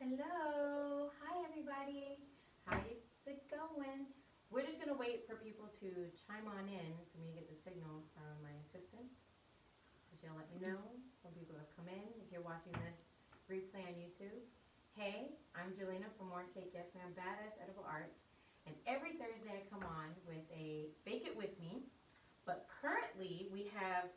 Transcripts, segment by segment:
Hello. Hi, everybody. How's it going? We're just going to wait for people to chime on in for me to get the signal from my assistant. So she'll let me know when people have come in. If you're watching this replay on YouTube. Hey, I'm Jelena from More Cake Yes Ma'am Badass Edible Art. And every Thursday I come on with a Bake It With Me. But currently we have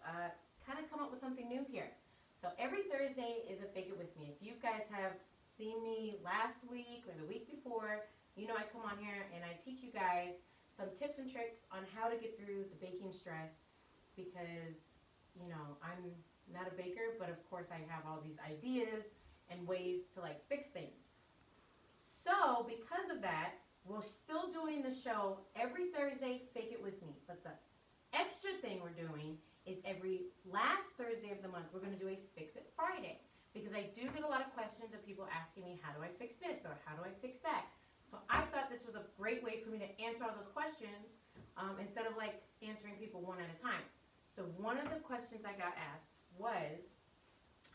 kind of come up with something new here. So every Thursday is a Bake It With Me. If you guys have seen me last week or the week before, you know I come on here and I teach you guys some tips and tricks on how to get through the baking stress because, you know, I'm not a baker, but of course I have all these ideas and ways to like fix things. So because of that, we're still doing the show every Thursday, Fake It With Me. But the extra thing we're doing is every last Thursday of the month, we're going to do a Fix It Friday. Because I do get a lot of questions of people asking me, how do I fix this or how do I fix that? So I thought this was a great way for me to answer all those questions instead of like answering people one at a time. So one of the questions I got asked was,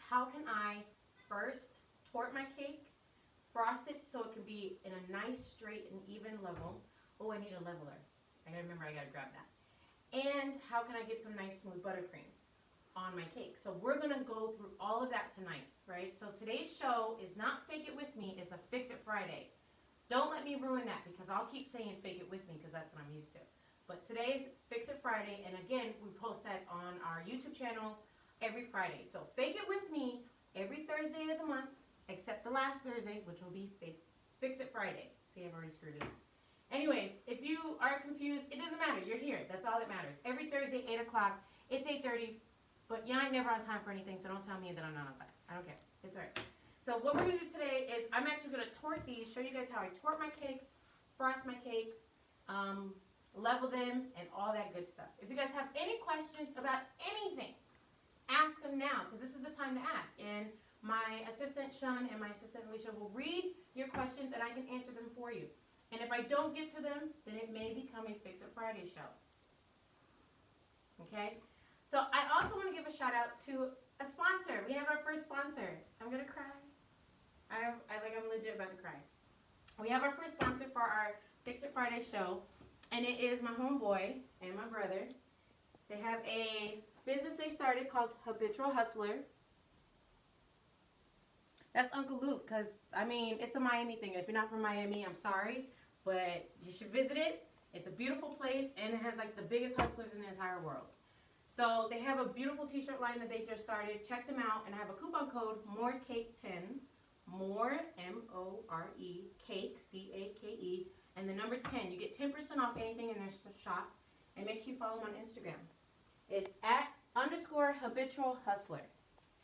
how can I first tort my cake, frost it so it can be in a nice, straight, and even level. Oh, I need a leveler. I gotta remember I gotta grab that. And how can I get some nice smooth buttercream on my cake? So we're gonna go through all of that tonight, right? So today's show is not Fake It With Me, it's a Fix It Friday. Don't let me ruin that because I'll keep saying Fake It With Me because that's what I'm used to. But today's Fix It Friday, and again, we post that on our YouTube channel every Friday. So Fake It With Me every Thursday of the month, except the last Thursday, which will be Fix It Friday. See, I've already screwed it up. Anyways, if you are confused, it doesn't matter. You're here. That's all that matters. Every Thursday, 8 o'clock. It's 8:30, but you ain't never on time for anything, so don't tell me that I'm not on time. I don't care. It's all right. So what we're going to do today is I'm actually going to tort these, show you guys how I tort my cakes, frost my cakes, level them, and all that good stuff. If you guys have any questions about anything, ask them now, because this is the time to ask. And my assistant, Sean, and my assistant, Alicia, will read your questions, and I can answer them for you. And if I don't get to them, then it may become a Fix It Friday show. Okay? So I also want to give a shout out to a sponsor. We have our first sponsor. I'm going to cry. I'm legit about to cry. We have our first sponsor for our Fix It Friday show, and it is my homeboy and my brother. They have a business they started called Habitual Hustler. That's Uncle Luke, because, I mean, it's a Miami thing. If you're not from Miami, I'm sorry, but you should visit it. It's a beautiful place, and it has, like, the biggest hustlers in the entire world. So they have a beautiful t-shirt line that they just started. Check them out, and I have a coupon code, MORECAKE10, MORE, M-O-R-E, CAKE, C-A-K-E, and the number 10. You get 10% off anything in their shop, and make sure you follow them on Instagram. It's @_habitual hustler.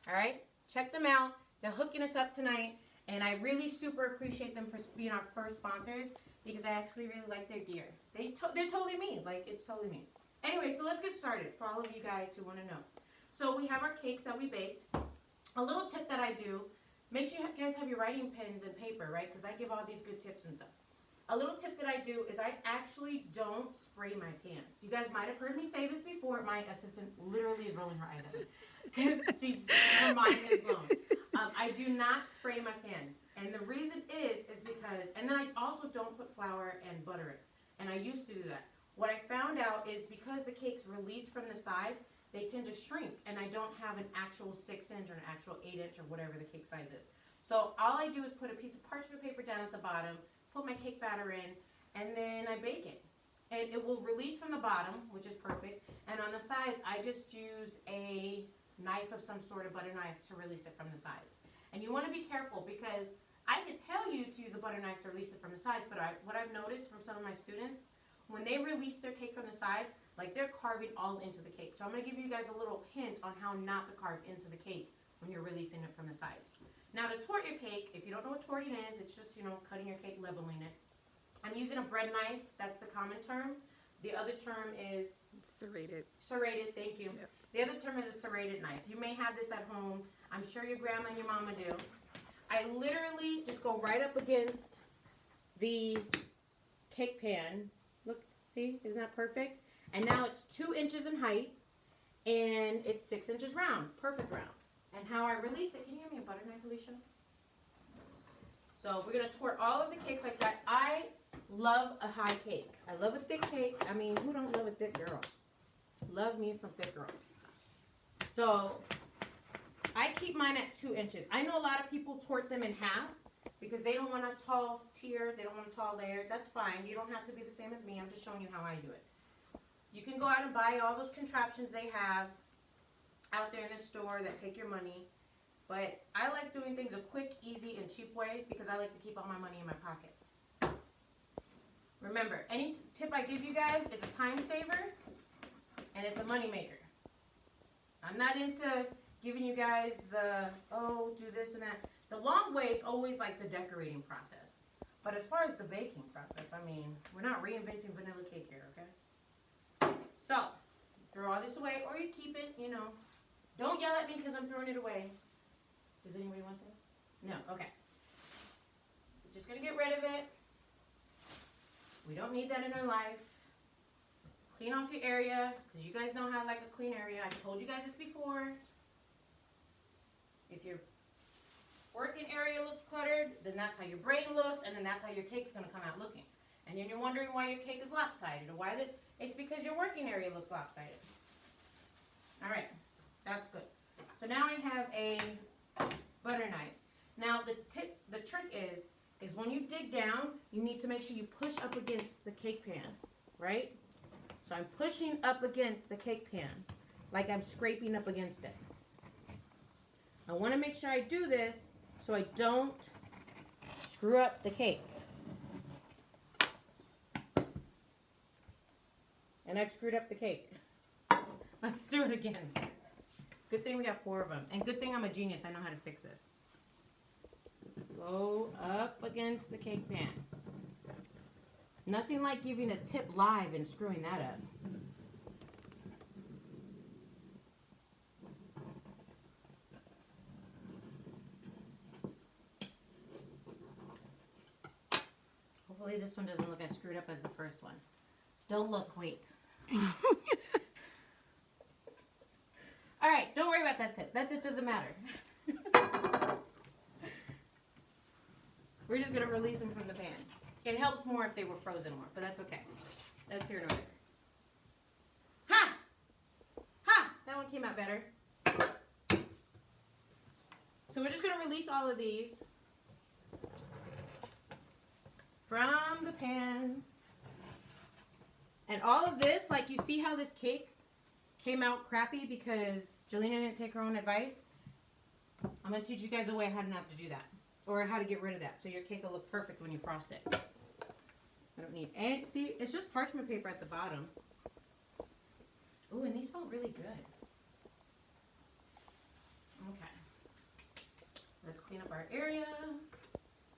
All right? Check them out. They're hooking us up tonight, and I really super appreciate them for being our first sponsors because I actually really like their gear. They're totally me. Like, it's totally me. Anyway, so let's get started for all of you guys who want to know. So we have our cakes that we baked. A little tip that I do, make sure you guys have your writing pens and paper, right? Because I give all these good tips and stuff. A little tip that I do is I actually don't spray my pans. You guys might have heard me say this before. My assistant literally is rolling her eyes at me because her mind is blown. I do not spray my pans. And the reason is because, and then I also don't put flour and butter in. And I used to do that. What I found out is because the cakes release from the side, they tend to shrink. And I don't have an actual 6-inch or an actual 8-inch or whatever the cake size is. So all I do is put a piece of parchment paper down at the bottom, put my cake batter in, and then I bake it. And it will release from the bottom, which is perfect. And on the sides, I just use a knife of some sort, a butter knife, to release it from the sides. And you want to be careful because I could tell you to use a butter knife to release it from the sides, but what I've noticed from some of my students, when they release their cake from the side, like they're carving all into the cake. So I'm going to give you guys a little hint on how not to carve into the cake when you're releasing it from the sides. Now to tort your cake, if you don't know what torting is, it's just, you know, cutting your cake, leveling it. I'm using a bread knife. That's the common term. The other term is serrated. Serrated, thank you. Yep. The other term is a serrated knife. You may have this at home. I'm sure your grandma and your mama do. I literally just go right up against the cake pan. Look, see, isn't that perfect? And now it's 2 inches in height and it's 6 inches round, perfect round. And how I release it, can you give me a butter knife, Alicia? So we're going to tort all of the cakes like that. I love a high cake. I love a thick cake. I mean, who don't love a thick girl? Love me some thick girls. So I keep mine at 2 inches. I know a lot of people tort them in half because they don't want a tall tier. They don't want a tall layer. That's fine. You don't have to be the same as me. I'm just showing you how I do it. You can go out and buy all those contraptions they have out there in the store that take your money. But I like doing things a quick, easy, and cheap way because I like to keep all my money in my pocket. Remember, any tip I give you guys is a time saver and it's a money maker. I'm not into giving you guys the, oh, do this and that. The long way is always like the decorating process. But as far as the baking process, I mean, we're not reinventing vanilla cake here, okay? So, throw all this away or you keep it, you know. Don't yell at me because I'm throwing it away. Does anybody want this? No, okay. Just gonna get rid of it. We don't need that in our life. Clean off your area, because you guys know how I like a clean area. I've told you guys this before. If your working area looks cluttered, then that's how your brain looks, and then that's how your cake's gonna come out looking. And then you're wondering why your cake is lopsided, or why it's because your working area looks lopsided. All right, that's good. So now I have a butter knife. Now the trick is when you dig down, you need to make sure you push up against the cake pan, right? So I'm pushing up against the cake pan, like I'm scraping up against it. I want to make sure I do this so I don't screw up the cake. And I've screwed up the cake. Let's do it again. Good thing we got 4 of them. And good thing I'm a genius. I know how to fix this. Go up against the cake pan. Nothing like giving a tip live and screwing that up. Hopefully this one doesn't look as screwed up as the first one. Don't look, wait. All right, don't worry about that tip. That tip doesn't matter. We're just going to release them from the pan. It helps more if they were frozen more, but that's okay. That's here nor there. Ha! Ha! That one came out better. So we're just going to release all of these from the pan. And all of this, like you see how this cake came out crappy because Jelena didn't take her own advice? I'm going to teach you guys a way how not to do that. Or how to get rid of that so your cake will look perfect when you frost it. I don't need any, see, it's just parchment paper at the bottom. Ooh, and these smell really good. Okay. Let's clean up our area.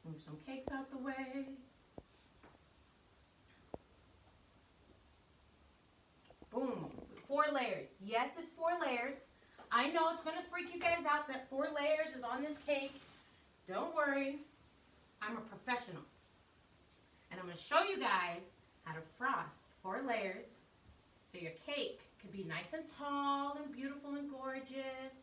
Move some cakes out the way. Boom. 4 layers. Yes, it's 4 layers. I know it's going to freak you guys out that 4 layers is on this cake. Don't worry. I'm a professional. And I'm going to show you guys how to frost 4 layers so your cake could be nice and tall and beautiful and gorgeous.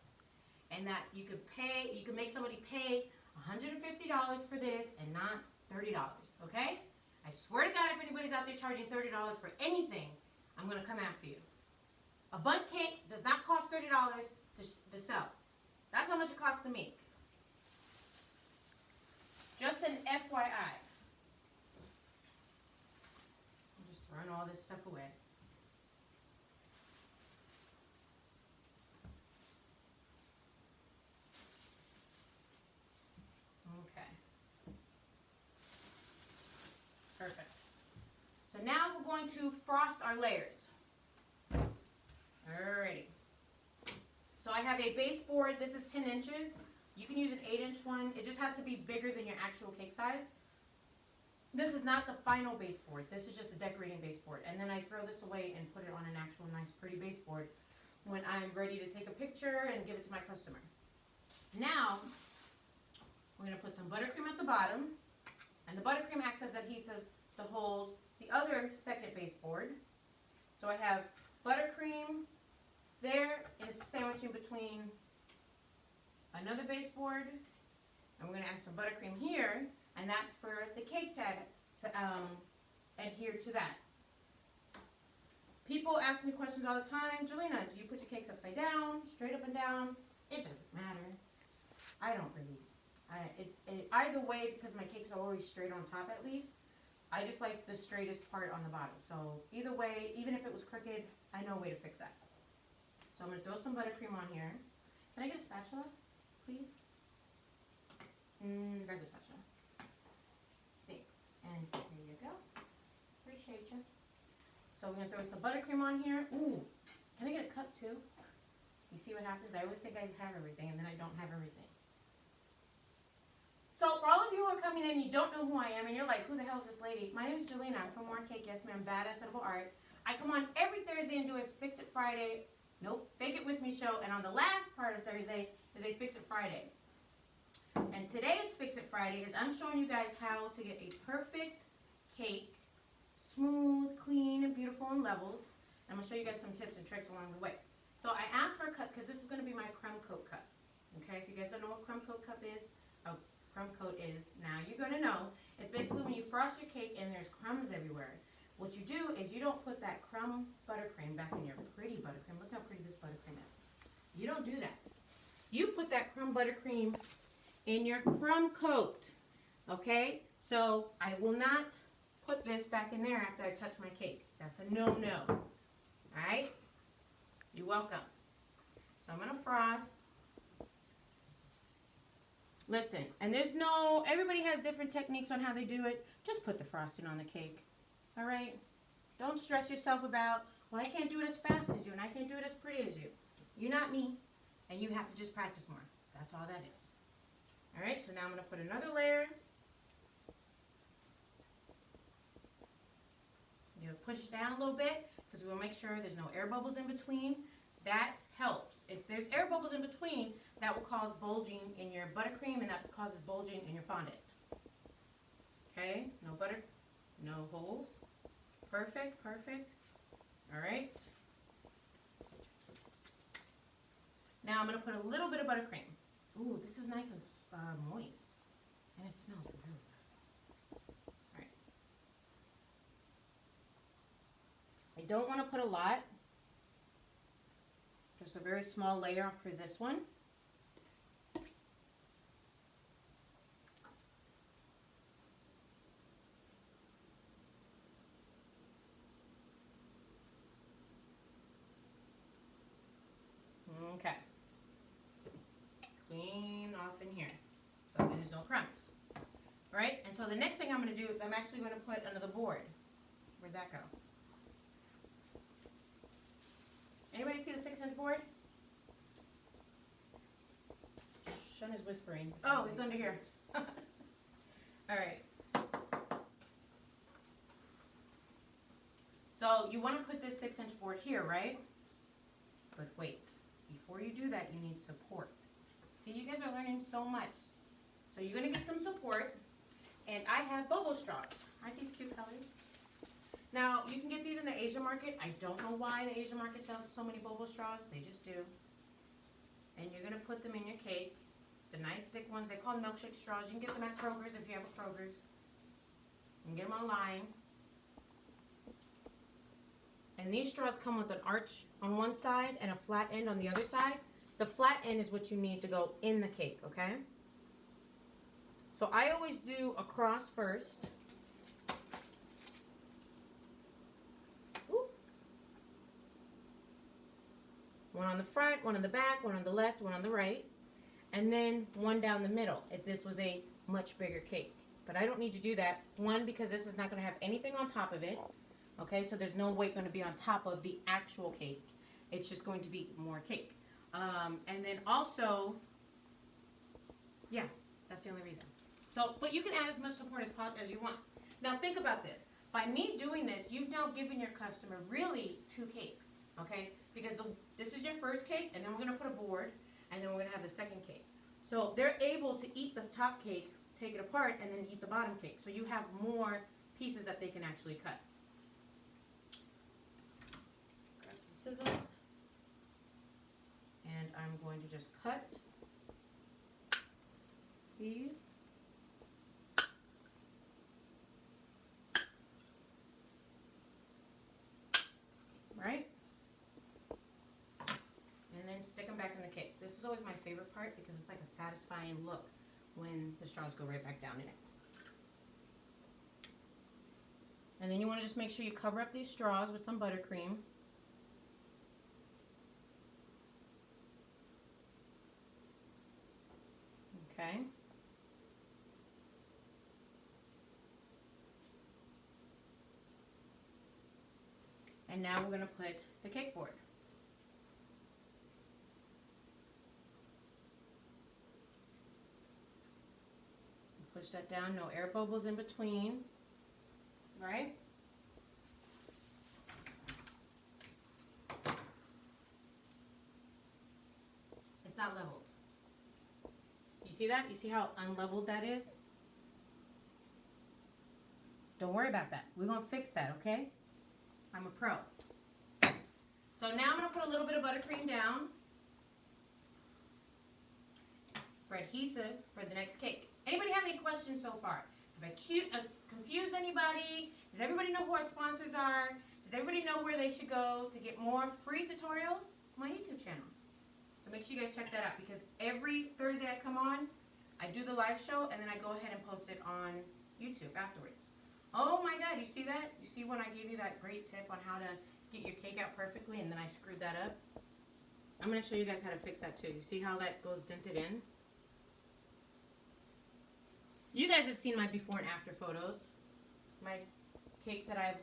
And that you could make somebody pay $150 for this and not $30. Okay? I swear to God, if anybody's out there charging $30 for anything, I'm going to come after you. A bundt cake does not cost $30 to sell. That's how much it costs to make. Just an FYI. I'm just throwing all this stuff away. Okay. Perfect. So now we're going to frost our layers. Alrighty. So I have a baseboard. This is 10 inches. You can use an 8-inch one. It just has to be bigger than your actual cake size. This is not the final baseboard. This is just a decorating baseboard. And then I throw this away and put it on an actual nice pretty baseboard when I'm ready to take a picture and give it to my customer. Now, we're going to put some buttercream at the bottom. And the buttercream acts as adhesive to hold the other second baseboard. So I have buttercream there is sandwiched in between another baseboard, And we're going to add some buttercream here, and that's for the cake to adhere to that. People ask me questions all the time. Jelena, do you put your cakes upside down, straight up and down? It doesn't matter. I don't really. Either way, because my cakes are always straight on top at least, I just like the straightest part on the bottom. So either way, even if it was crooked, I know a way to fix that. So I'm going to throw some buttercream on here. Can I get a spatula, please? Regular spatula. Thanks. And here you go. Appreciate you. So we're going to throw some buttercream on here. Ooh, can I get a cup too? You see what happens? I always think I have everything, and then I don't have everything. So for all of you who are coming in, you don't know who I am, and you're like, who the hell is this lady? My name is Jelena. I'm from Warren Cake. Yes, ma'am. Badass Edible Art. I come on every Thursday and do a Fix It Friday. Nope, Fake It With Me show. And on the last part of Thursday is a Fix It Friday. And today's Fix It Friday is I'm showing you guys how to get a perfect cake, smooth, clean, and beautiful and leveled. I'm going to show you guys some tips and tricks along the way. So I asked for a cup because this is going to be my crumb coat cup. Okay, if you guys don't know what crumb coat cup is, crumb coat is, now you're going to know. It's basically when you frost your cake and there's crumbs everywhere. What you do is you don't put that crumb buttercream back in your pretty buttercream. Look how pretty this buttercream is. You don't do that. You put that crumb buttercream in your crumb coat. Okay? So I will not put this back in there after I touch my cake. That's a no-no. Alright? You're welcome. So I'm going to frost. Listen, and everybody has different techniques on how they do it. Just put the frosting on the cake. Alright? Don't stress yourself about, well, I can't do it as fast as you, and I can't do it as pretty as you. You're not me, and you have to just practice more. That's all that is. Alright, so now I'm going to put another layer. You push down a little bit, because we'll make sure there's no air bubbles in between. That helps. If there's air bubbles in between, that will cause bulging in your buttercream, and that causes bulging in your fondant. Okay, no butter, no holes. Perfect, perfect. All right. Now I'm going to put a little bit of buttercream. Ooh, this is nice and moist, and it smells really good. All right. I don't want to put a lot. Just a very small layer for this one. Okay. Clean off in here. So there's no crumbs. All right? And so the next thing I'm going to do is I'm actually going to put another board. Where'd that go? Anybody see the 6-inch board? Shun is whispering. Oh, it's under here. All right. So you want to put this 6-inch board here, right? But wait. Before you do that, you need support. See, you guys are learning so much. So you're going to get some support. And I have bobo straws. Aren't these cute colors? Now, you can get these in the Asian market. I don't know why the Asian market sells so many bobo straws. They just do. And you're going to put them in your cake. The nice thick ones. They call them milkshake straws. You can get them at Kroger's if you have a Kroger's. You can get them online. And these straws come with an arch on one side and a flat end on the other side. The flat end is what you need to go in the cake, okay? So I always do a cross first. Ooh. One on the front, one on the back, one on the left, one on the right. And then one down the middle if this was a much bigger cake. But I don't need to do that. One, because this is not going to have anything on top of it. Okay, so there's no weight going to be on top of the actual cake. It's just going to be more cake. And then also, yeah, that's the only reason. So, but you can add as much support as you want. Now think about this. By me doing this, you've now given your customer really 2 cakes, okay? Because this is your first cake, and then we're going to put a board, and then we're going to have the second cake. So they're able to eat the top cake, take it apart, and then eat the bottom cake. So you have more pieces that they can actually cut. Grab some scissors. And I'm going to just cut these. Right? And then stick them back in the cake. This is always my favorite part because it's like a satisfying look when the straws go right back down in it. And then you want to just make sure you cover up these straws with some buttercream. Okay. And now we're going to put the cake board. Push that down, no air bubbles in between, right? It's not leveled. You see that? You see how unleveled that is? Don't worry about that. We're going to fix that, okay? I'm a pro. So now I'm going to put a little bit of buttercream down for adhesive for the next cake. Anybody have any questions so far? Have I confused anybody? Does everybody know who our sponsors are? Does everybody know where they should go to get more free tutorials? My YouTube channel. So make sure you guys check that out because every Thursday I come on, I do the live show and then I go ahead and post it on YouTube afterwards. Oh my God, you see that? You see when I gave you that great tip on how to get your cake out perfectly and then I screwed that up? I'm going to show you guys how to fix that too. You see how that goes dented in? You guys have seen my before and after photos. My cakes that I've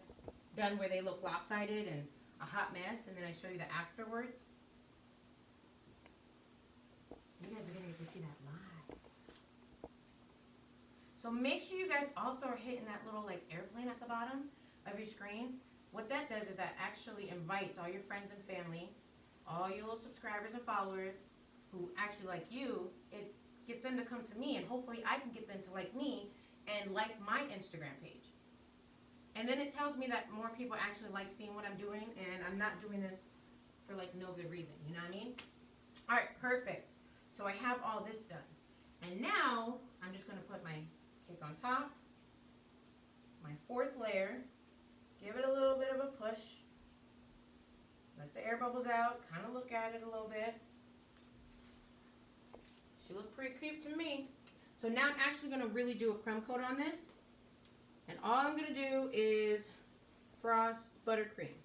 done where they look lopsided and a hot mess, and then I show you the afterwards. You guys are going to get to see that live. So make sure you guys also are hitting that little like airplane at the bottom of your screen. What that does is that actually invites all your friends and family, all your little subscribers and followers who actually like you. It gets them to come to me, and hopefully I can get them to like me and like my Instagram page. And then it tells me that more people actually like seeing what I'm doing, and I'm not doing this for like no good reason, you know what I mean? All right, perfect. So I have all this done. And now I'm just going to put my cake on top, my fourth layer, give it a little bit of a push, let the air bubbles out, kind of look at it a little bit. She looked pretty cute to me. So now I'm actually going to really do a crumb coat on this. And all I'm going to do is frost buttercream.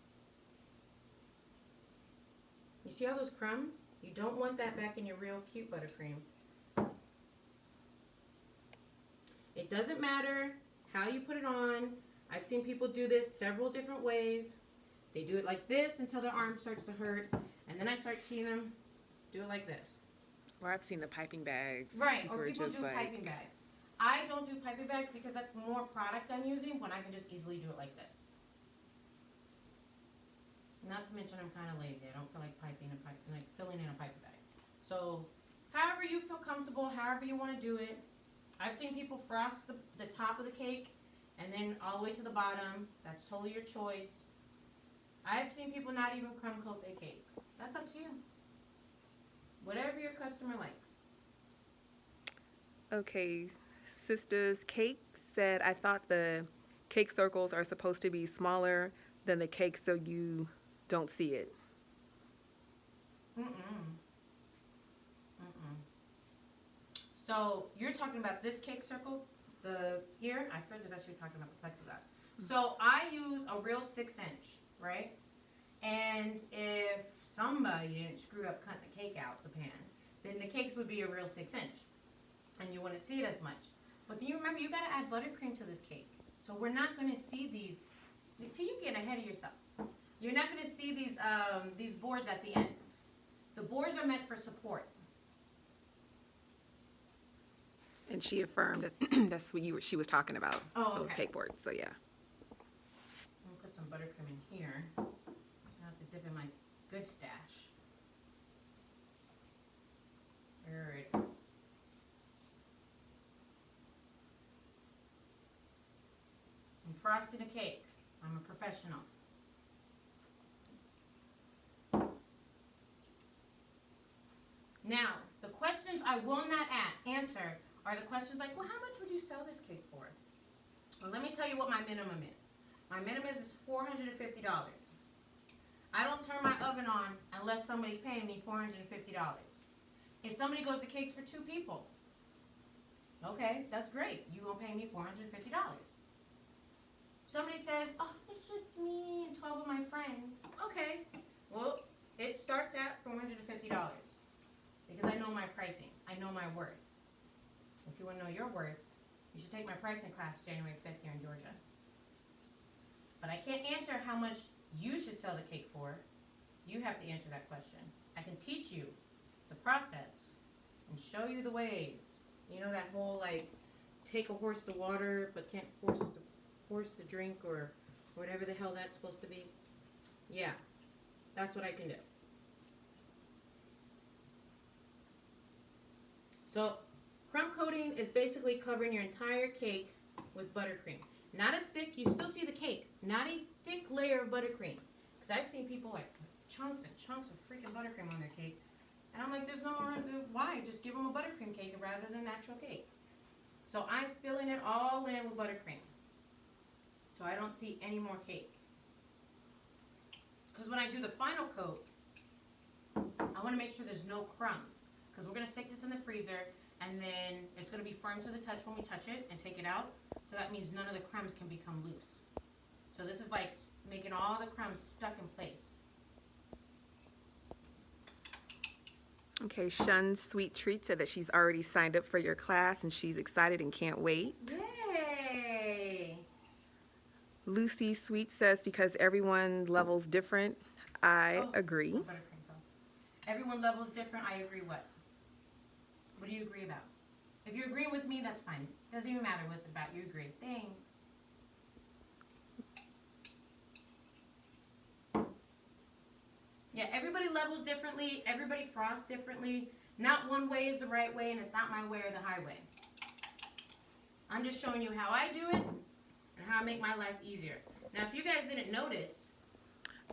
You see all those crumbs? You don't want that back in your real cute buttercream. It doesn't matter how you put it on. I've seen people do this several different ways. They do it like this until their arm starts to hurt. And then I start seeing them do it like this. Or I've seen the piping bags. Right, or people do piping bags. I don't do piping bags because that's more product I'm using when I can just easily do it like this. Not to mention I'm kind of lazy. I don't feel like filling in a piping bag. So however you feel comfortable, however you want to do it. I've seen people frost the top of the cake and then all the way to the bottom. That's totally your choice. I've seen people not even crumb coat their cakes. That's up to you. Whatever your customer likes. Okay, Sister's Cake said, I thought the cake circles are supposed to be smaller than the cake so you don't see it. So you're talking about this cake circle, here? I first thought you were talking about the plexiglass. So I use a real 6-inch, right? And if somebody didn't screw up cutting the cake out the pan, then the cakes would be a real 6-inch. And you wouldn't see it as much. But then you remember, you got to add buttercream to this cake. So we're not going to see these. You see, you're getting ahead of yourself. You're not going to see these boards at the end. The boards are meant for support. And she affirmed that that's what she was talking about, those cake boards. So yeah. I'm going to put some buttercream in here. I have to dip in my good stash. Alright. I'm frosting a cake. I'm a professional. Now, the questions I will not answer are the questions like, well, how much would you sell this cake for? Well, let me tell you what my minimum is. My minimum is $450. I don't turn my oven on unless somebody's paying me $450. If somebody goes to cakes for 2 people, okay, that's great. You gonna pay me $450. Somebody says, oh, it's just me and 12 of my friends. Okay, well, it starts at $450 because I know my pricing. I know my worth. If you want to know your worth, you should take my pricing class January 5th here in Georgia. But I can't answer how much you should sell the cake for. You have to answer that question. I can teach you the process and show you the ways. You know that whole like take a horse to water but can't force the horse to drink or whatever the hell that's supposed to be? Yeah, that's what I can do. So crumb coating is basically covering your entire cake with buttercream. Not a thick, you still see the cake, not a thick layer of buttercream. Because I've seen people like chunks and chunks of freaking buttercream on their cake. And I'm like, there's no more, why? Just give them a buttercream cake rather than natural cake. So I'm filling it all in with buttercream. So I don't see any more cake. Because when I do the final coat, I want to make sure there's no crumbs. Because we're going to stick this in the freezer, and then it's going to be firm to the touch when we touch it and take it out. So that means none of the crumbs can become loose. So this is like making all the crumbs stuck in place. Okay, Shun's Sweet Treat said that she's already signed up for your class and she's excited and can't wait. Yay! Lucy Sweet says because everyone levels different, I agree. Buttercream though. Everyone levels different. I agree. What? What do you agree about? If you agree with me, that's fine. Doesn't even matter what it's about. You agree. Thanks. Yeah, everybody levels differently. Everybody frosts differently. Not one way is the right way, and it's not my way or the highway. I'm just showing you how I do it and how I make my life easier. Now, if you guys didn't notice.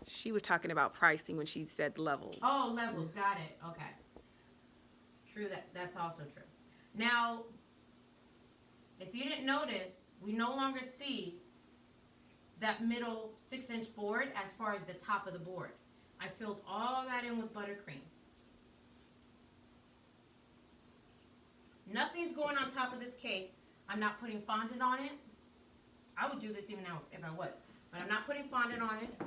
She was talking about pricing when she said levels. Oh, levels. Got it. Okay. True. That's also true. Now, if you didn't notice, we no longer see that middle 6-inch board as far as the top of the board. I filled all that in with buttercream. Nothing's going on top of this cake. I'm not putting fondant on it. I would do this even now if I was. But I'm not putting fondant on it.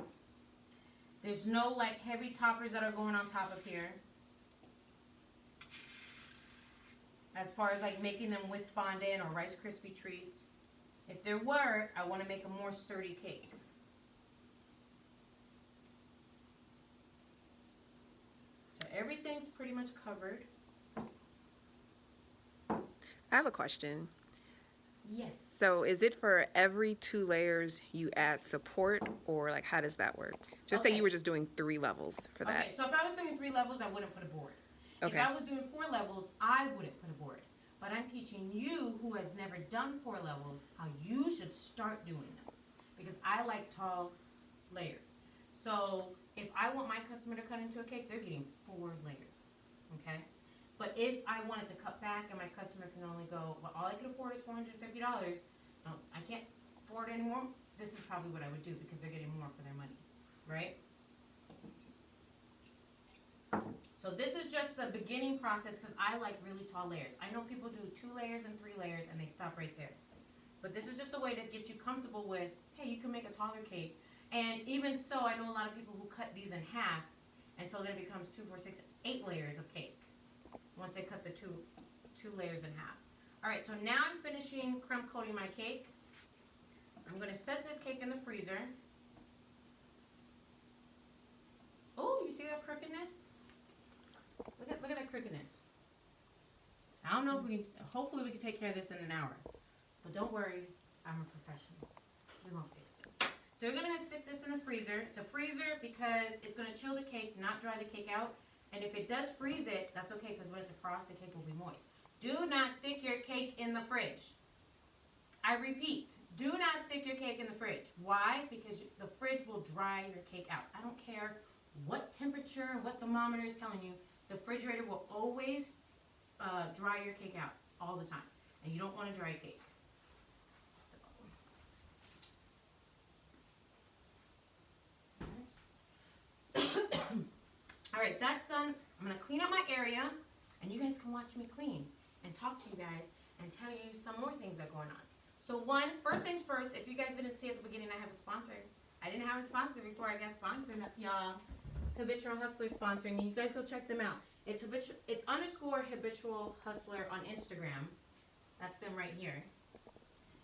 There's no like heavy toppers that are going on top of here. As far as like making them with fondant or Rice Krispie treats. If there were, I want to make a more sturdy cake. So everything's pretty much covered. I have a question. Yes. So is it for every 2 layers you add support, or like how does that work? Just say you were just doing 3 levels for that. Okay, so if I was doing 3 levels, I wouldn't put a board. Okay. If I was doing 4 levels, I wouldn't put a board. But I'm teaching you, who has never done 4 levels, how you should start doing them. Because I like tall layers. So if I want my customer to cut into a cake, they're getting 4 layers. Okay? But if I wanted to cut back and my customer can only go, well, all I can afford is $450, I can't afford anymore, this is probably what I would do because they're getting more for their money. Right? So this is just the beginning process because I like really tall layers. I know people do 2 layers and 3 layers and they stop right there. But this is just a way to get you comfortable with, hey, you can make a taller cake. And even so, I know a lot of people who cut these in half, and so then it becomes 2, 4, 6, 8 layers of cake once they cut the two layers in half. All right, so now I'm finishing crumb coating my cake. I'm going to set this cake in the freezer. Oh, you see that crookedness? Look at that crookedness. I don't know if we can, hopefully we can take care of this in an hour. But don't worry, I'm a professional. We won't fix it. So we're going to stick this in the freezer. The freezer, because it's going to chill the cake, not dry the cake out. And if it does freeze it, that's okay because when it defrosts, the cake will be moist. Do not stick your cake in the fridge. I repeat, do not stick your cake in the fridge. Why? Because the fridge will dry your cake out. I don't care what temperature and what thermometer is telling you, the refrigerator will always dry your cake out all the time. And you don't want a dry cake. So. All right, that's done. I'm gonna clean up my area, and you guys can watch me clean and talk to you guys and tell you some more things that are going on. So first things first, if you guys didn't see at the beginning, I have a sponsor. I didn't have a sponsor before I got sponsored, y'all. Habitual Hustler sponsoring me. You guys go check them out. It's _habitual hustler on Instagram. That's them right here.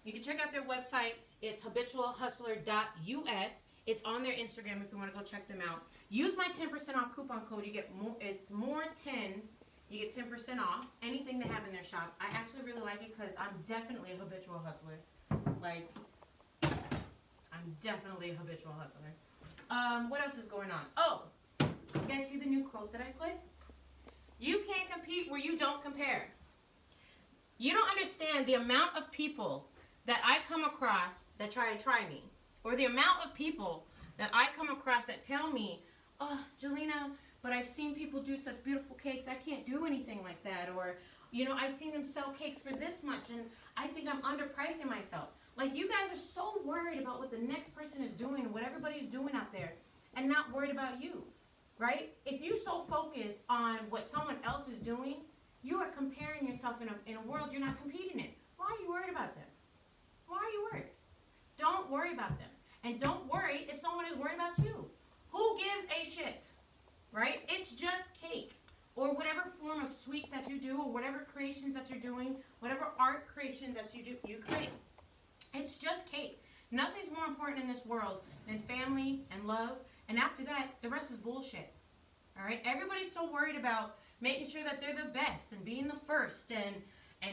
You can check out their website. It's habitualhustler.us. It's on their Instagram if you want to go check them out. Use my 10% off coupon code. You get more. It's more10. You get 10% off anything they have in their shop. I actually really like it because I'm definitely a habitual hustler. Like, I'm definitely a habitual hustler. What else is going on? Oh, you guys see the new quote that I put? You can't compete where you don't compare. You don't understand the amount of people that I come across that try me. Or the amount of people that I come across that tell me, oh, Jelena, but I've seen people do such beautiful cakes. I can't do anything like that. Or, you know, I've seen them sell cakes for this much, and I think I'm underpricing myself. Like, you guys are so worried about what the next person is doing, what everybody's doing out there, and not worried about you, right? If you're so focused on what someone else is doing, you are comparing yourself in a world you're not competing in. Why are you worried about them? Why are you worried? Don't worry about them. And don't worry if someone is worried about you. Who gives a shit? Right? It's just cake. Or whatever form of sweets that you do, or whatever creations that you're doing, whatever art creation that you do, you create. It's just cake. Nothing's more important in this world than family and love. And after that, the rest is bullshit. All right? Everybody's so worried about making sure that they're the best and being the first and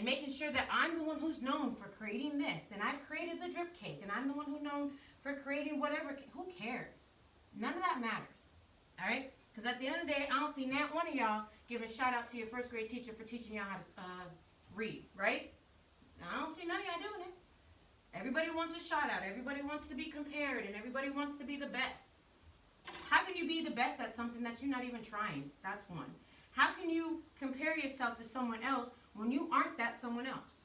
making sure that I'm the one who's known for creating this, and I've created the drip cake, and I'm the one who's known for creating whatever. Who cares? None of that matters. All right? Because at the end of the day, I don't see not one of y'all giving a shout out to your first grade teacher for teaching y'all how to read, right? I don't see none of y'all doing it. Everybody wants a shout out. Everybody wants to be compared, and everybody wants to be the best. How can you be the best at something that you're not even trying? That's one. How can you compare yourself to someone else when you aren't that someone else?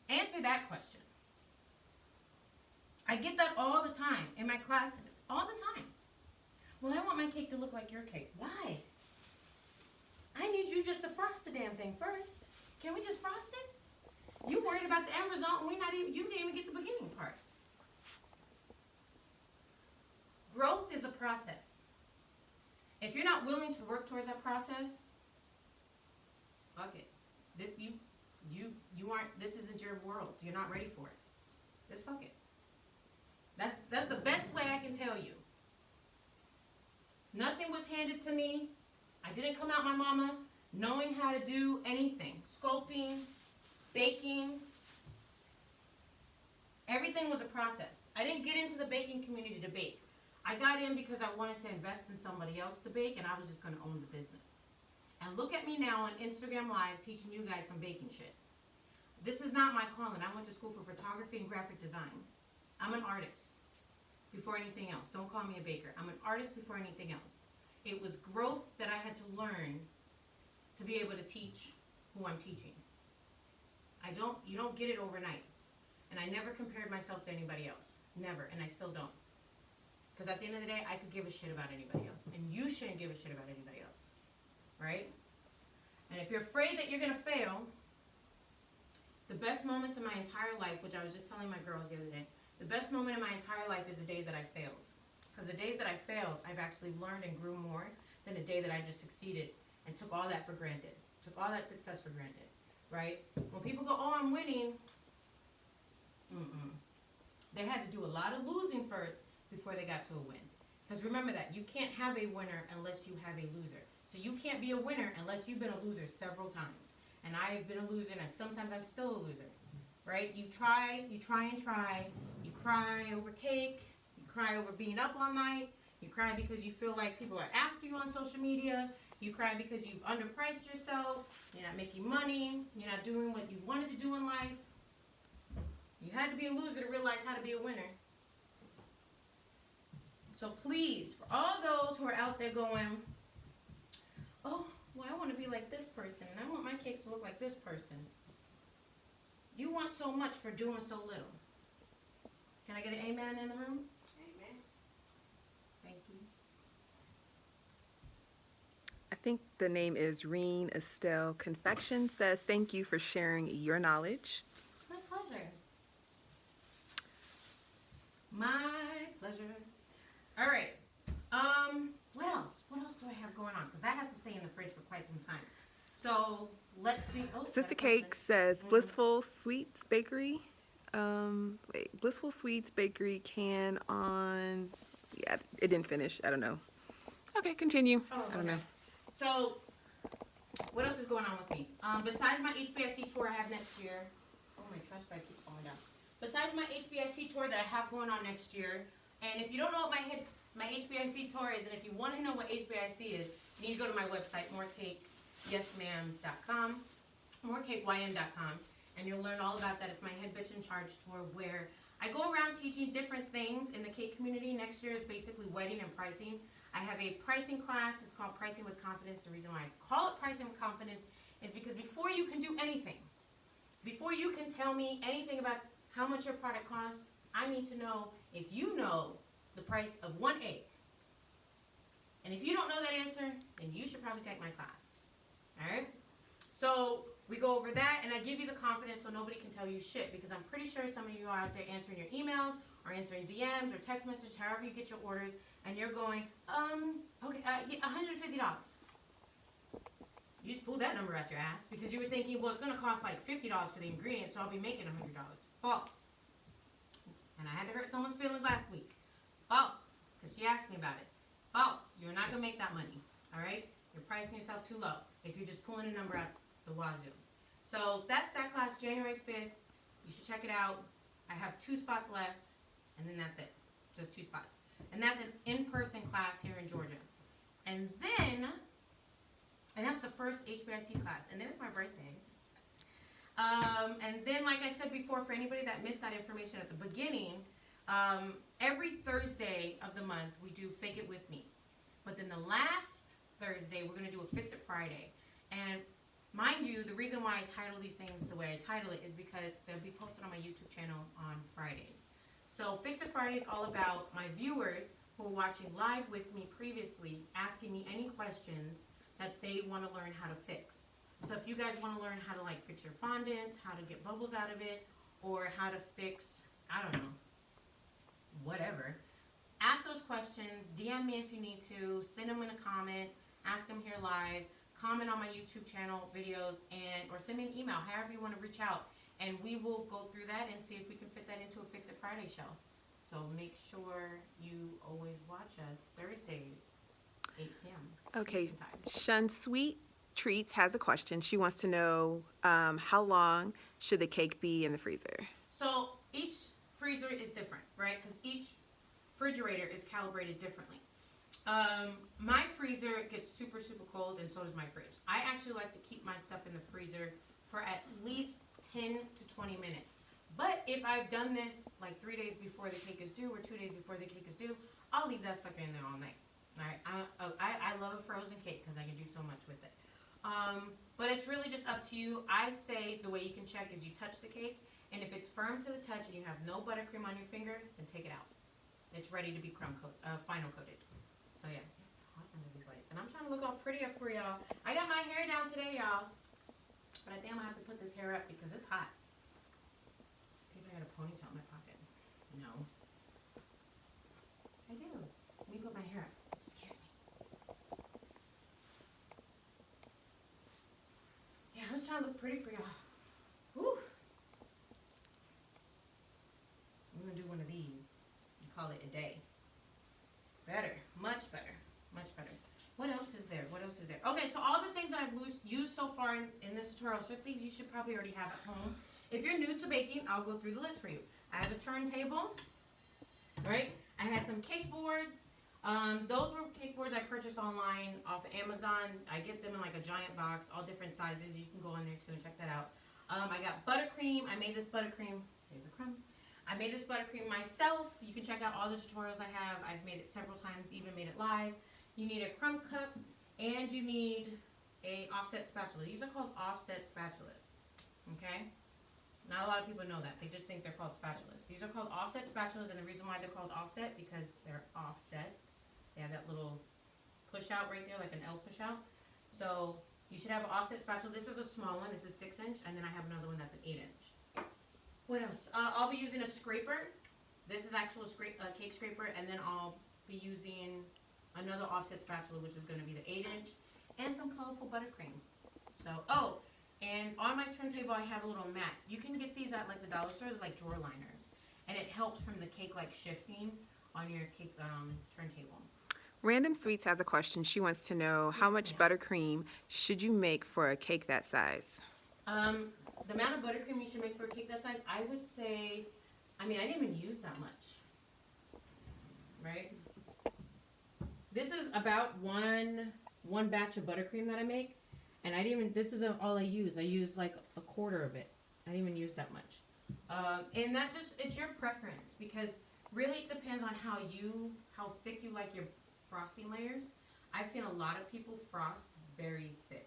Answer that question. I get that all the time in my classes. All the time. Well, I want my cake to look like your cake. Why? I need you just to frost the damn thing first. Can we just frost it? You worried about the end result, and you didn't even get the beginning part. Growth is a process. If you're not willing to work towards that process, fuck it. This isn't your world. You're not ready for it. Just fuck it. That's the best way I can tell you. Nothing was handed to me. I didn't come out my mama knowing how to do anything. Sculpting, baking. Everything was a process. I didn't get into the baking community to bake. I got in because I wanted to invest in somebody else to bake, and I was just going to own the business. And look at me now on Instagram Live teaching you guys some baking shit. This is not my calling. I went to school for photography and graphic design. I'm an artist before anything else. Don't call me a baker. I'm an artist before anything else. It was growth that I had to learn to be able to teach who I'm teaching. You don't get it overnight. And I never compared myself to anybody else. Never. And I still don't. Because at the end of the day, I could give a shit about anybody else. And you shouldn't give a shit about anybody else. Right? And if you're afraid that you're going to fail, the best moments in my entire life, which I was just telling my girls the other day, the best moment in my entire life is the days that I failed. Because the days that I failed, I've actually learned and grew more than the day that I just succeeded and took all that for granted. Took all that success for granted. Right? When people go, oh, I'm winning. They had to do a lot of losing first before they got to a win. Because remember that, you can't have a winner unless you have a loser. So you can't be a winner unless you've been a loser several times. And I have been a loser, and sometimes I'm still a loser. Right? You try. You cry over cake. You cry over being up all night. You cry because you feel like people are after you on social media. You cry because you've underpriced yourself. You're not making money. You're not doing what you wanted to do in life. You had to be a loser to realize how to be a winner. So please, for all those who are out there going, oh, well, I want to be like this person, and I want my cakes to look like this person. You want so much for doing so little. Can I get an amen in the room? Amen. Thank you. I think the name is Reen Estelle Confection, says thank you for sharing your knowledge. My pleasure. My pleasure. All right. What else? What else do I have going on? Because that has to stay in the fridge for quite some time. So let's see. Oh, Sister got a question. Cake says Blissful Sweets Bakery. Blissful Sweets Bakery can on. Yeah, it didn't finish. I don't know. Okay, continue. Oh, I don't okay. know. So, what else is going on with me? Besides my HBIC tour I have next year. Oh, my trash bag keeps falling down. Besides my HBIC tour that I have going on next year, and if you don't know what my HBIC tour is, and if you want to know what HBIC is, you need to go to my website, morecakeyesma'am.com, morecakym.com, and you'll learn all about that. It's my Head Bitch in Charge tour where I go around teaching different things in the cake community. Next year is basically wedding and pricing. I have a pricing class. It's called Pricing with Confidence. The reason why I call it Pricing with Confidence is because before you can do anything, before you can tell me anything about how much your product costs, I need to know if you know the price of one egg. And if you don't know that answer, then you should probably take my class. All right? So we go over that, and I give you the confidence so nobody can tell you shit, because I'm pretty sure some of you are out there answering your emails or answering DMs or text messages, however you get your orders, and you're going, okay, yeah, $150. You just pulled that number out your ass because you were thinking, well, it's going to cost like $50 for the ingredients, so I'll be making $100. False. And I had to hurt someone's feelings last week. False. Because she asked me about it. False. You're not going to make that money. All right? You're pricing yourself too low if you're just pulling a number out the wazoo. So that's that class, January 5th. You should check it out. I have 2 spots left, and then that's it. Just 2 spots. And that's an in-person class here in Georgia. And that's the first HBIC class. And then it's my birthday. And then, like I said before, for anybody that missed that information at the beginning, every Thursday of the month, we do Fake It With Me. But then the last Thursday, we're going to do a Fix It Friday. And mind you, the reason why I title these things the way I title it is because they'll be posted on my YouTube channel on Fridays. So Fix It Friday is all about my viewers who are watching live with me previously, asking me any questions that they want to learn how to fix. So if you guys want to learn how to like fix your fondant, how to get bubbles out of it, or how to fix, I don't know, whatever, ask those questions, DM me if you need to, send them in a comment, ask them here live, comment on my YouTube channel videos, or send me an email, however you want to reach out, and we will go through that and see if we can fit that into a Fix It Friday show. So make sure you always watch us Thursdays, 8 p.m. Okay, Eastern Time. Shun Sweet Treats has a question. She wants to know how long should the cake be in the freezer? So each freezer is different, right? Because each refrigerator is calibrated differently. My freezer gets super, super cold, and so does my fridge. I actually like to keep my stuff in the freezer for at least 10 to 20 minutes. But if I've done this like 3 days before the cake is due or 2 days before the cake is due, I'll leave that sucker in there all night. All right? I love a frozen cake because I can do so much with it. But it's really just up to you. I say the way you can check is you touch the cake, and if it's firm to the touch and you have no buttercream on your finger, then take it out. It's ready to be final coated. So yeah, it's hot under these lights, and I'm trying to look all prettier for y'all. I got my hair down today, y'all, but I think I'm gonna have to put this hair up because it's hot. See if I got a ponytail in my pocket. No, I do. Let me put my hair up. Excuse me. Yeah, I was trying to look pretty for y'all. Whew. We're gonna do one of these and call it a day. Better, much better, much better. What else is there? What else is there? Okay, so all the things that I've used so far in this tutorial are things you should probably already have at home. If you're new to baking, I'll go through the list for you. I have a turntable, right? I had some cake boards. Those were cake boards I purchased online off of Amazon. I get them in like a giant box, all different sizes. You can go in there too and check that out. I got buttercream. I made this buttercream. Here's a crumb. I made this buttercream myself. You can check out all the tutorials I have. I've made it several times, even made it live. You need a crumb cup, and you need a offset spatula. These are called offset spatulas. Okay? Not a lot of people know that. They just think they're called spatulas. These are called offset spatulas, and the reason why they're called offset because they're offset. They have that little push out right there, like an L push out. So you should have an offset spatula. This is a small one. This is 6 inch, and then I have another one that's an 8 inch. What else? I'll be using a scraper. This is actual cake scraper, and then I'll be using another offset spatula, which is going to be the 8 inch, and some colorful buttercream. So, oh, and on my turntable I have a little mat. You can get these at like the dollar store. They're like drawer liners, and it helps from the cake like shifting on your cake turntable. Random Sweets has a question. She wants to know how much buttercream should you make for a cake that size? The amount of buttercream you should make for a cake that size, I would say, I mean, I didn't even use that much, right? This is about one batch of buttercream that I make, and I didn't even, this isn't all I use. I use like a quarter of it. I didn't even use that much. And that just, it's your preference, because really it depends on how thick you like your frosting layers. I've seen a lot of people frost very thick,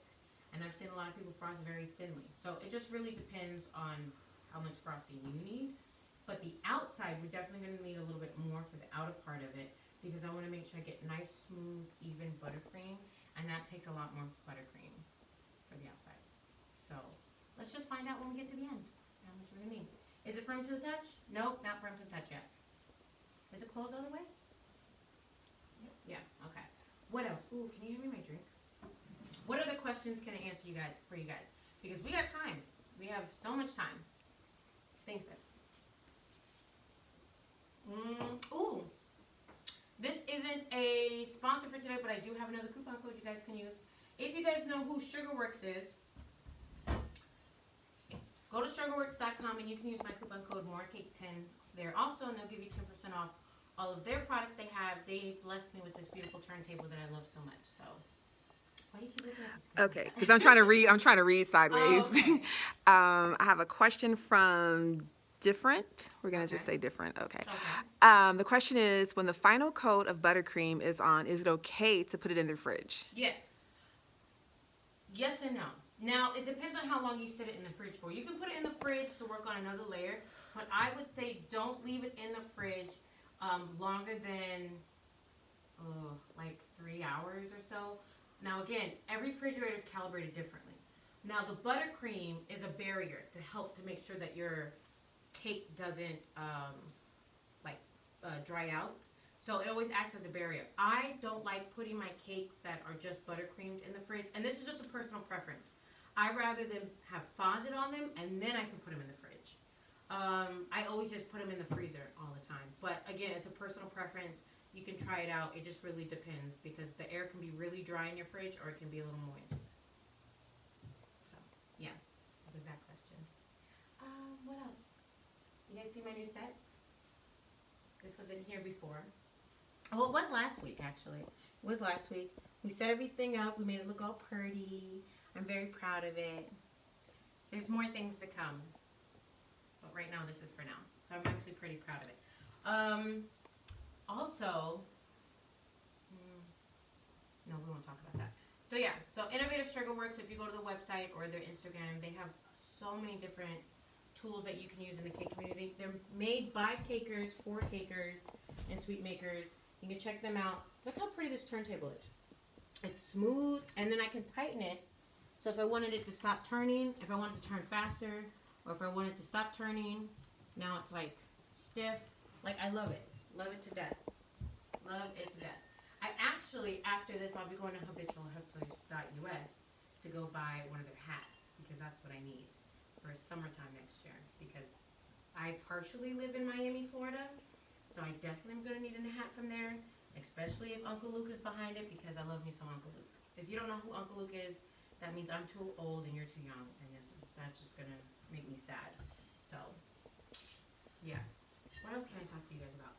and I've seen a lot of people frost very thinly. So it just really depends on how much frosting you need. But the outside, we're definitely going to need a little bit more for the outer part of it, because I want to make sure I get nice, smooth, even buttercream, and that takes a lot more buttercream for the outside. So let's just find out when we get to the end how much we're going to need. Is it firm to the touch? Nope, not firm to the touch yet. Is it closed all the way? Yeah, okay. What else? Ooh, can you hear me my drink? What other questions can I answer for you guys? Because we got time. We have so much time. Thanks, babe. Ooh. This isn't a sponsor for today, but I do have another coupon code you guys can use. If you guys know who Sugarworks is, go to sugarworks.com and you can use my coupon code MORECAKE10 there also, and they'll give you 10% off all of their products they have. They blessed me with this beautiful turntable that I love so much. So, why do you keep looking at the screen? Okay, because I'm trying to read. I'm trying to read sideways. Oh, okay. I have a question from Different. We're gonna just say Different. Okay. Okay. The question is, when the final coat of buttercream is on, is it okay to put it in the fridge? Yes. Yes and no. Now, it depends on how long you set it in the fridge for. You can put it in the fridge to work on another layer, but I would say don't leave it in the fridge longer than like 3 hours or so. Now again, every refrigerator is calibrated differently. Now the buttercream is a barrier to help to make sure that your cake doesn't dry out. So it always acts as a barrier. I don't like putting my cakes that are just buttercreamed in the fridge, and this is just a personal preference. I'd rather them have fondant on them, and then I can put them in the fridge. I always just put them in the freezer all the time. But again, it's a personal preference. You can try it out. It just really depends, because the air can be really dry in your fridge, or it can be a little moist. So, yeah, that was that question. What else? You guys see my new set? This was in here before. Oh, it was last week, actually. It was last week. We set everything up. We made it look all pretty. I'm very proud of it. There's more things to come. But right now, this is for now. So I'm actually pretty proud of it. Also, no, we won't talk about that. So yeah, so Innovative Sugarworks, if you go to the website or their Instagram, they have so many different tools that you can use in the cake community. They're made by cakers, for cakers, and sweet makers. You can check them out. Look how pretty this turntable is. It's smooth, and then I can tighten it. So if I wanted it to stop turning, if I wanted to turn faster, or if I wanted to stop turning, now it's like stiff. Like, I love it. Love it to death. Love it to death. I actually, after this, I'll be going to habitualhustlers.us to go buy one of their hats, because that's what I need for summertime next year, because I partially live in Miami, Florida, so I definitely am going to need a hat from there, especially if Uncle Luke is behind it, because I love me some Uncle Luke. If you don't know who Uncle Luke is, that means I'm too old and you're too young, and that's just going to make me sad. So, yeah. What else can I talk to you guys about?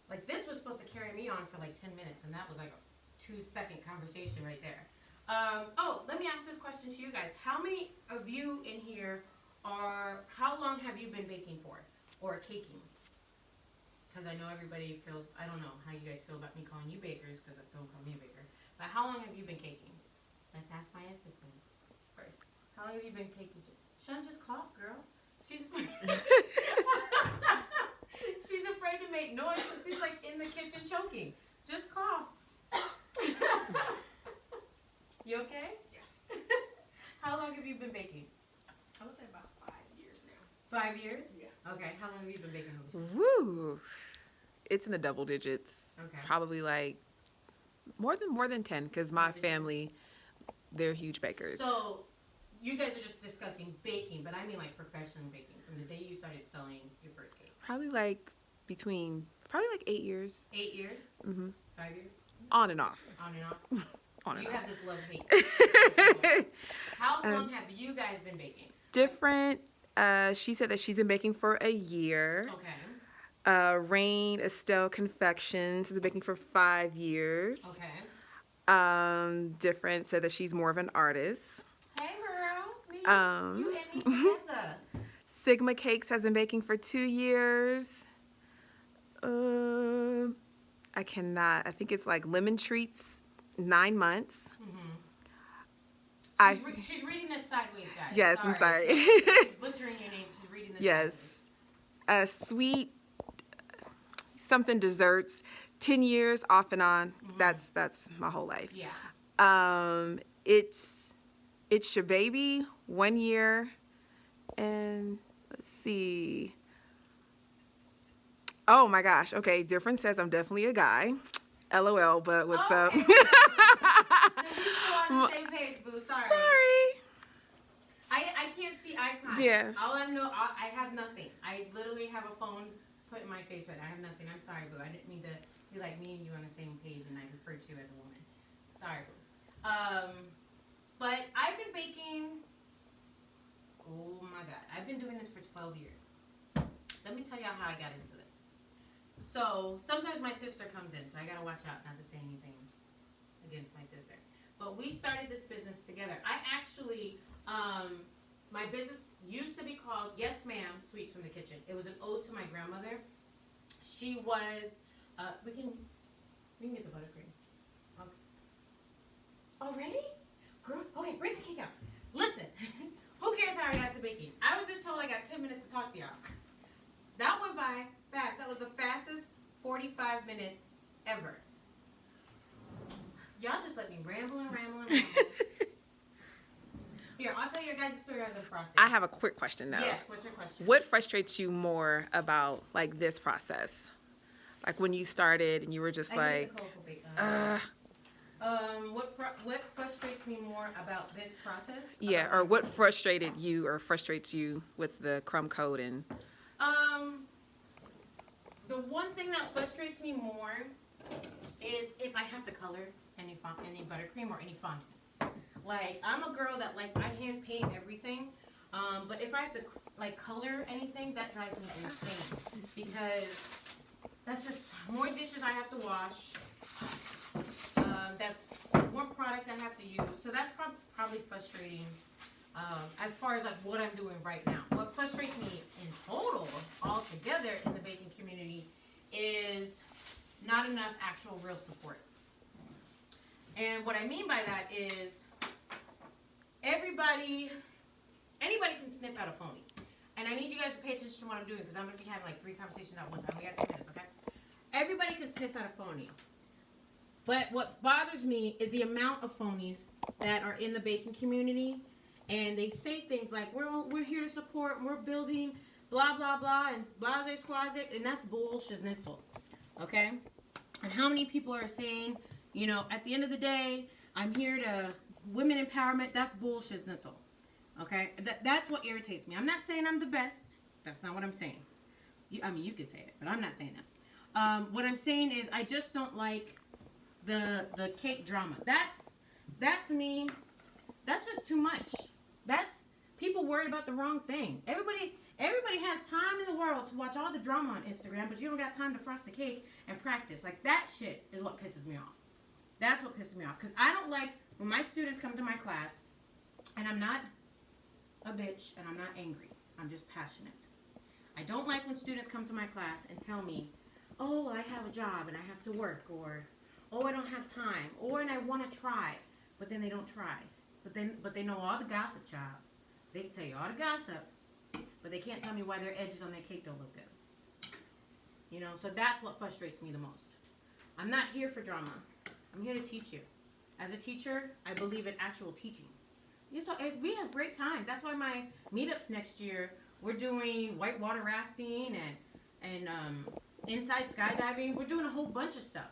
Like, this was supposed to carry me on for like 10 minutes, and that was like a 2-second conversation right there. Oh, let me ask this question to you guys. How many of you in here how long have you been baking for? Or caking? Because I know everybody feels, I don't know how you guys feel about me calling you bakers, because don't call me a baker. But how long have you been caking? Let's ask my assistant first. How long have you been caking? Sean, just cough, girl. She's afraid. She's afraid to make noise, so she's like in the kitchen choking. Just cough. You okay? Yeah. How long have you been baking? I would say about 5 years now. 5 years? Yeah. Okay. How long have you been baking? Woo. It's in the double digits. Okay. Probably like more than 10 because my family, they're huge bakers. So, you guys are just discussing baking, but I mean like professional baking from the day you started selling your first cake. Probably like 8 years. 8 years? Mm-hmm. 5 years? On and off. On and off? On and You off. have this love-hate. How long have you guys been baking? Different. She said that she's been baking for a year. Okay. Rain Estelle Confections has been baking for 5 years. Okay. Different said that she's more of an artist. Hey, girl. Me, Um, you and me together. Sigma Cakes has been baking for 2 years. I cannot. I think it's like Lemon Treats, 9 months. She's reading this sideways, guys. Yes, I'm sorry. She's butchering your name. She's reading this Yes. Sweet something desserts, 10 years off and on. That's my whole life. Yeah. It's your baby, 1 year, and let's see. Oh my gosh. Okay, difference says I'm definitely a guy. LOL, but what's up? Okay. Then we still on the same page, boo. Sorry. I can't see icons. Yeah. All I have nothing. I literally have a phone put in my face right now. I have nothing. I'm sorry, boo. I didn't mean to be like me and you on the same page, and I referred to you as a woman. Sorry, boo. But I've been baking. Oh my God, I've been doing this for 12 years. Let me tell y'all how I got into this. So sometimes my sister comes in, so I gotta watch out not to say anything against my sister. But we started this business together. I actually, my business used to be called Yes Ma'am Sweets from the Kitchen. It was an ode to my grandmother. She was, we can get the buttercream. Okay. Already? Girl, okay, bring the cake out. Listen, who cares how I got to baking? I was just told I got 10 minutes to talk to y'all. That went by fast. That was the fastest 45 minutes ever. Y'all just let me ramble and ramble and ramble. Here, I'll tell you guys the story as I'm frosting. I have a quick question though. Yes, what's your question? What frustrates you more about like this process? Like when you started and you were just I like, need the colorful bacon. What frustrates me more about this process? yeah, or what frustrated you or frustrates you with the crumb coat and The one thing that frustrates me more is if I have to color any buttercream or any fondant. Like, I'm a girl that, like, I hand paint everything, but if I have to, like, color anything, that drives me insane, because that's just more dishes I have to wash, that's more product I have to use, so that's probably frustrating, as far as, like, what I'm doing right now. What frustrates me in total, altogether, in the baking community, is not enough actual real support. And what I mean by that is, anybody can sniff out a phony. And I need you guys to pay attention to what I'm doing, because I'm going to be having like 3 conversations at one time. We got 2 minutes, okay? Everybody can sniff out a phony. But what bothers me is the amount of phonies that are in the baking community, and they say things like, we're here to support, we're building, blah, blah, blah, and blase squaze, and that's bullshit-nissel, okay? And how many people are saying, you know, at the end of the day, I'm here to women empowerment, that's bullshit-nissel, okay? That's what irritates me. I'm not saying I'm the best. That's not what I'm saying. I mean, you could say it, but I'm not saying that. What I'm saying is I just don't like the cake drama. That to me, that's just too much. That's people worried about the wrong thing. Everybody has time in the world to watch all the drama on Instagram, but you don't got time to frost the cake and practice. Like, that shit is what pisses me off. That's what pisses me off. Because I don't like when my students come to my class, and I'm not a bitch, and I'm not angry. I'm just passionate. I don't like when students come to my class and tell me, oh, I have a job and I have to work, or, oh, I don't have time, or, and I want to try, but then they don't try. But they know all the gossip, child. They can tell you all the gossip, but they can't tell me why their edges on their cake don't look good. You know, so that's what frustrates me the most. I'm not here for drama. I'm here to teach you. As a teacher, I believe in actual teaching. We have great time. That's why my meetups next year, we're doing whitewater rafting and inside skydiving. We're doing a whole bunch of stuff.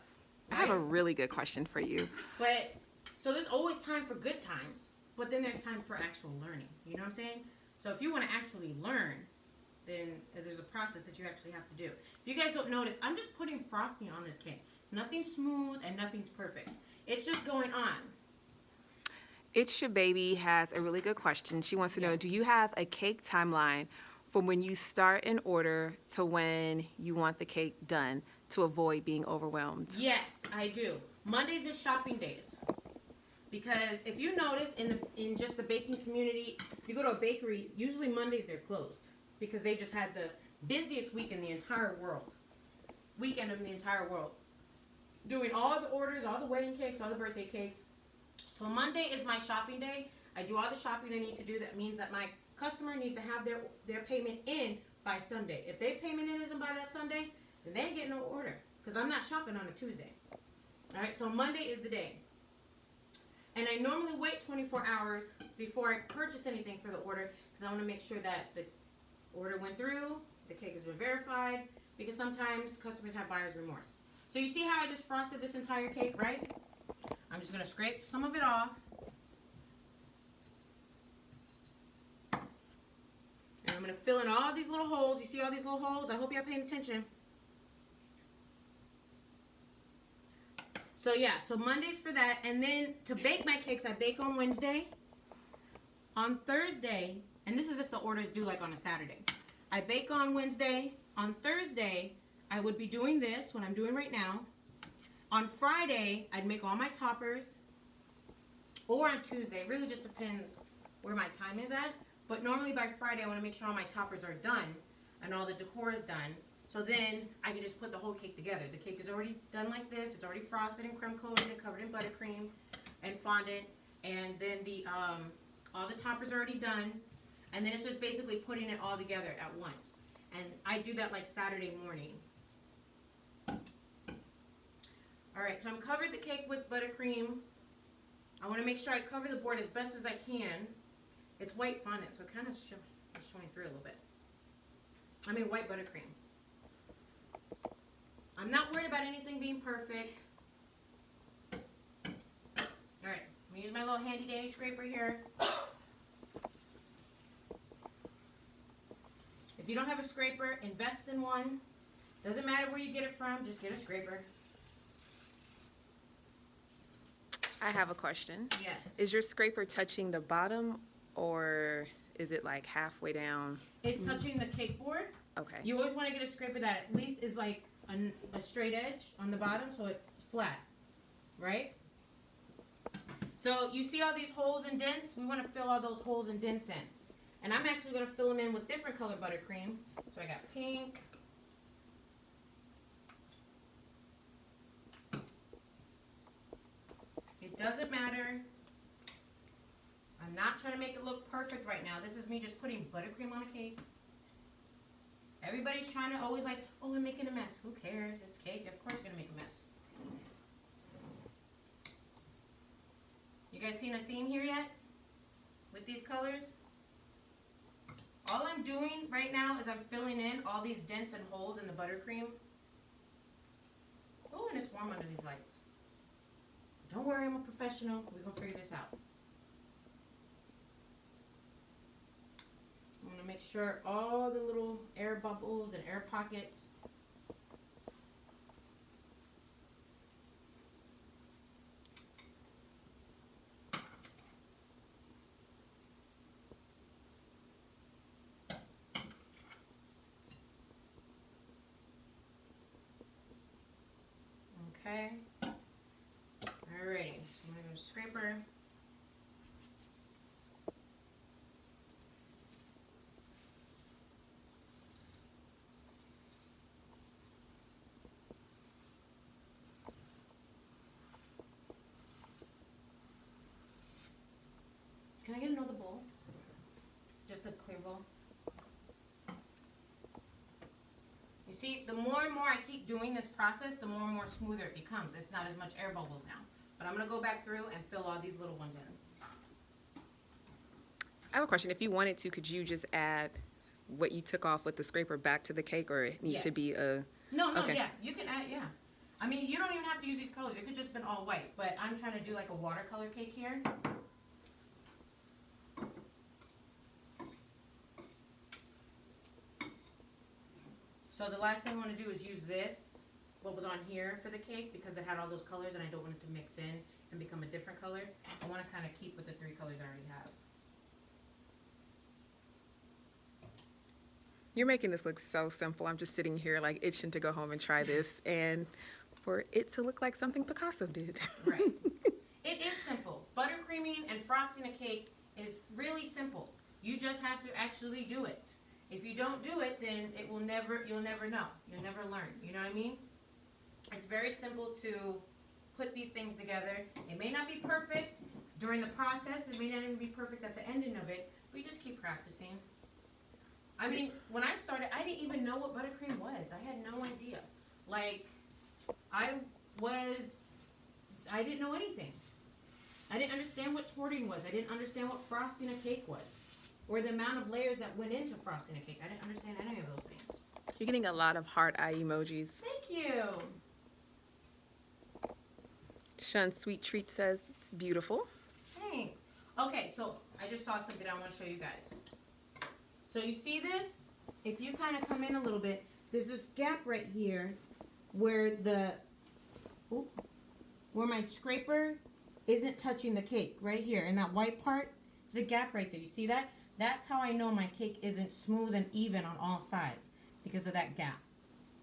I have a really good question for you. But, so there's always time for good times, but then there's time for actual learning. You know what I'm saying? So if you want to actually learn, then there's a process that you actually have to do. If you guys don't notice, I'm just putting frosting on this cake. Nothing's smooth and nothing's perfect. It's just going on. It's Your Baby has a really good question. She wants to know, do you have a cake timeline from when you start an order to when you want the cake done to avoid being overwhelmed? Yes, I do. Mondays is shopping days. Because if you notice in just the baking community, if you go to a bakery, usually Mondays they're closed because they just had the busiest week in the entire world. Weekend of the entire world. Doing all the orders, all the wedding cakes, all the birthday cakes. So Monday is my shopping day. I do all the shopping I need to do. That means that my customer needs to have their payment in by Sunday. If their payment in isn't by that Sunday, then they ain't getting no order. Because I'm not shopping on a Tuesday. Alright, so Monday is the day. And I normally wait 24 hours before I purchase anything for the order because I want to make sure that the order went through, the cake has been verified, because sometimes customers have buyer's remorse. So you see how I just frosted this entire cake, right? I'm just going to scrape some of it off. And I'm going to fill in all these little holes. You see all these little holes? I hope you're paying attention. So yeah, so Monday's for that. And then to bake my cakes, I bake on Wednesday. On Thursday, and this is if the order's due like on a Saturday. I bake on Wednesday. On Thursday, I would be doing this, what I'm doing right now. On Friday, I'd make all my toppers. Or on Tuesday, it really just depends where my time is at. But normally by Friday, I want to make sure all my toppers are done and all the decor is done. So then I can just put the whole cake together. The cake is already done like this. It's already frosted and creme coated and covered in buttercream and fondant. And then all the toppers are already done. And then it's just basically putting it all together at once. And I do that like Saturday morning. Alright, so I'm covered the cake with buttercream. I want to make sure I cover the board as best as I can. It's white fondant, so it kind of is showing through a little bit. I mean white buttercream. I'm not worried about anything being perfect. Alright, I'm going to use my little handy dandy scraper here. If you don't have a scraper, invest in one. Doesn't matter where you get it from, just get a scraper. I have a question. Yes. Is your scraper touching the bottom or is it like halfway down? It's touching the cake board. Okay. You always want to get a scraper that at least is like a straight edge on the bottom so it's flat, right? So you see all these holes and dents? We want to fill all those holes and dents in. And I'm actually going to fill them in with different color buttercream. So I got pink. It doesn't matter. I'm not trying to make it look perfect right now. This is me just putting buttercream on a cake. Everybody's trying to always like, oh, I'm making a mess. Who cares? It's cake. Of course you're going to make a mess. You guys seen a theme here yet? With these colors? All I'm doing right now is I'm filling in all these dents and holes in the buttercream. Oh, and it's warm under these lights. Don't worry, I'm a professional. We're going to figure this out. I'm going to make sure all the little air bubbles and air pockets okay. Alrighty, so I'm going to go scraper. Can I get another bowl? Just a clear bowl? See, the more and more I keep doing this process, the more and more smoother it becomes. It's not as much air bubbles now. But I'm going to go back through and fill all these little ones in. I have a question. If you wanted to, could you just add what you took off with the scraper back to the cake, or it needs to Yes. be a... No, Okay. yeah, you can add, yeah. I mean, you don't even have to use these colors. It could just been all white, but I'm trying to do like a watercolor cake here. So the last thing I want to do is use this, what was on here for the cake, because it had all those colors and I don't want it to mix in and become a different color. I want to kind of keep with the 3 colors I already have. You're making this look so simple. I'm just sitting here like itching to go home and try this, and for it to look like something Picasso did. Right. It is simple. Buttercreaming and frosting a cake is really simple. You just have to actually do it. If you don't do it, then you'll never know. You'll never learn. You know what I mean? It's very simple to put these things together. It may not be perfect during the process. It may not even be perfect at the ending of it. But you just keep practicing. I mean, when I started, I didn't even know what buttercream was. I had no idea. Like, I didn't know anything. I didn't understand what torting was. I didn't understand what frosting a cake was. Or the amount of layers that went into frosting a cake. I didn't understand any of those things. You're getting a lot of heart eye emojis. Thank you. Shun Sweet Treat says it's beautiful. Thanks. Okay, so I just saw something I want to show you guys. So you see this? If you kind of come in a little bit, there's this gap right here where where my scraper isn't touching the cake. Right here in that white part, there's a gap right there. You see that? That's how I know my cake isn't smooth and even on all sides, because of that gap.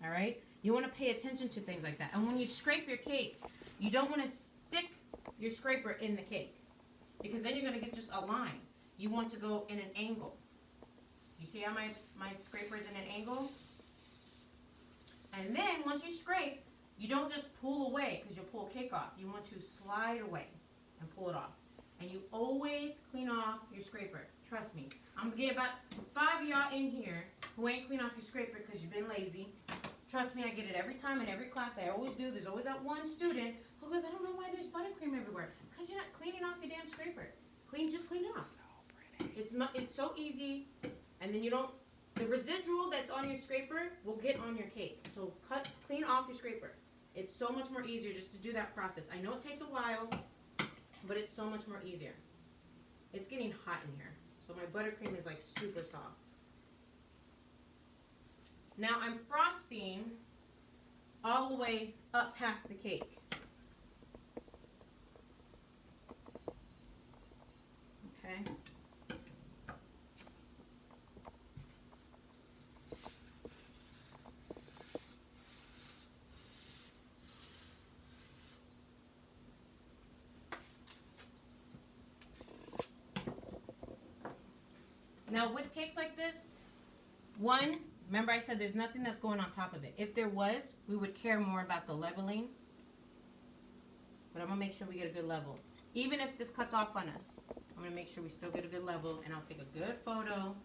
All right? You want to pay attention to things like that. And when you scrape your cake, you don't want to stick your scraper in the cake, because then you're going to get just a line. You want to go in an angle. You see how my scraper is in an angle? And then once you scrape, you don't just pull away because you'll pull cake off. You want to slide away and pull it off. And you always clean off your scraper. Trust me. I'm going to get about 5 of y'all in here who ain't clean off your scraper because you've been lazy. Trust me, I get it every time in every class. I always do. There's always that one student who goes, I don't know why there's buttercream everywhere. Because you're not cleaning off your damn scraper. Just clean it off. It's so easy. And then the residual that's on your scraper will get on your cake. So clean off your scraper. It's so much more easier just to do that process. I know it takes a while, but it's so much more easier. It's getting hot in here. So my buttercream is like super soft. Now I'm frosting all the way up past the cake. Okay. Now with cakes like this, remember I said there's nothing that's going on top of it. If there was, we would care more about the leveling. But I'm going to make sure we get a good level. Even if this cuts off on us, I'm going to make sure we still get a good level, and I'll take a good photo.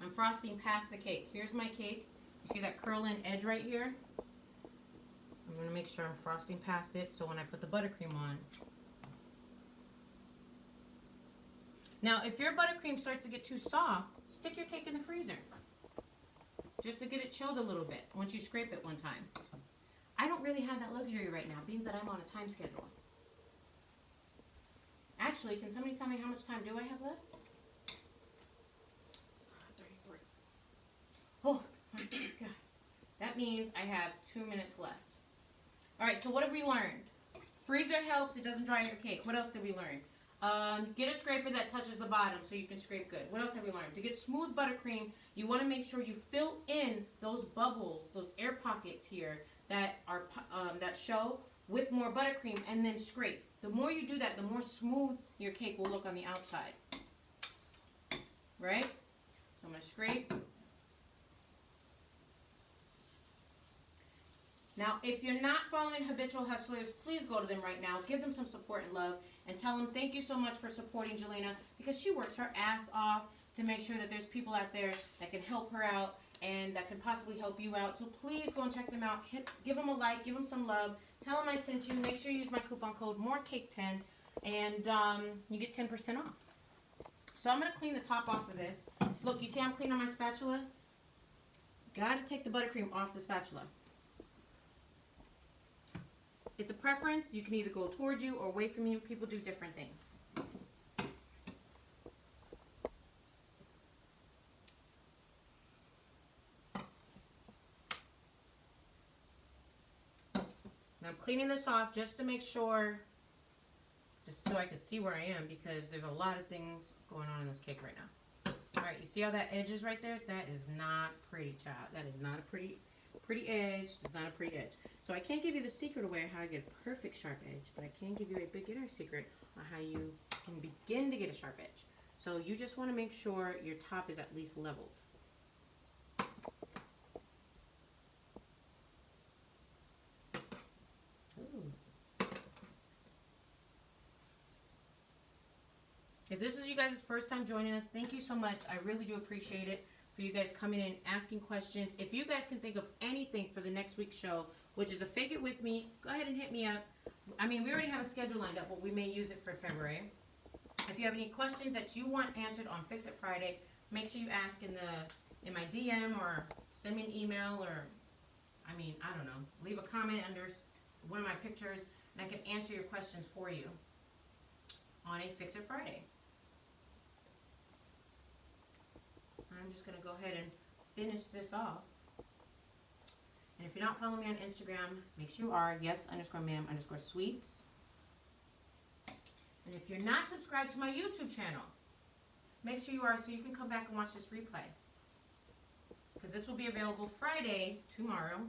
I'm frosting past the cake. Here's my cake. You see that curl-in edge right here? I'm going to make sure I'm frosting past it so when I put the buttercream on. Now, if your buttercream starts to get too soft, stick your cake in the freezer. Just to get it chilled a little bit once you scrape it one time. I don't really have that luxury right now, being that I'm on a time schedule. Actually, can somebody tell me how much time do I have left? 33. Oh, my God. That means I have 2 minutes left. All right, so what have we learned? Freezer helps. It doesn't dry your cake. What else did we learn? Get a scraper that touches the bottom so you can scrape good. What else have we learned? To get smooth buttercream, you want to make sure you fill in those bubbles, those air pockets here that are that show with more buttercream, and then scrape. The more you do that, the more smooth your cake will look on the outside. Right? So I'm going to scrape. Now, if you're not following Habitual Hustlers, please go to them right now. Give them some support and love, and tell them thank you so much for supporting Jelena, because she works her ass off to make sure that there's people out there that can help her out and that can possibly help you out. So please go and check them out. Give them a like, give them some love. Tell them I sent you. Make sure you use my coupon code MORECAKE10 and you get 10% off. So I'm going to clean the top off of this. Look, you see I'm cleaning on my spatula? Got to take the buttercream off the spatula. It's a preference. You can either go towards you or away from you. People do different things. Now I'm cleaning this off just to make sure, just so I can see where I am, because there's a lot of things going on in this cake right now. Alright, you see how that edge is right there? That is not pretty, child. That is not a pretty edge. It's not a pretty edge. So I can't give you the secret of how I get a perfect sharp edge, but I can give you a beginner secret on how you can begin to get a sharp edge. So you just want to make sure your top is at least leveled. If this is you guys' first time joining us, thank you so much. I really do appreciate it for you guys coming in, asking questions. If you guys can think of anything for the next week's show, which is a Fake It With Me, go ahead and hit me up. I mean, we already have a schedule lined up, but we may use it for February. If you have any questions that you want answered on Fix It Friday, make sure you ask in my DM or send me an email or, I mean, I don't know, leave a comment under one of my pictures and I can answer your questions for you on a Fix It Friday. I'm just going to go ahead and finish this off. And if you're not following me on Instagram, make sure you are, yes_ma'am_sweets. And if you're not subscribed to my YouTube channel, make sure you are so you can come back and watch this replay. Because this will be available Friday, tomorrow,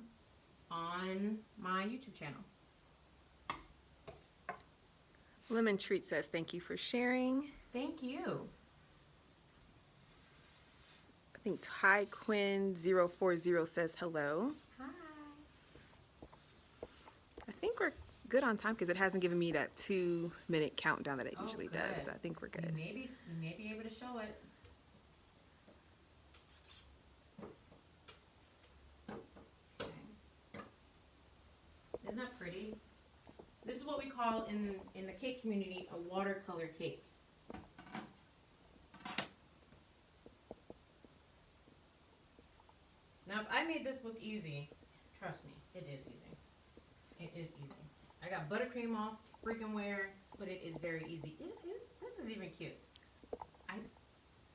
on my YouTube channel. Lemon Treat says, thank you for sharing. Thank you. I think TyQuinn040 says hello. Hi. I think we're good on time because it hasn't given me that 2-minute countdown that it usually good. does. So I think we're good. You may be able to show it. Okay. Isn't that pretty? This is what we call in the cake community a watercolor cake. Now, if I made this look easy, trust me, it is easy. It is easy. I got buttercream off freaking where, but it is very easy. This is even cute. I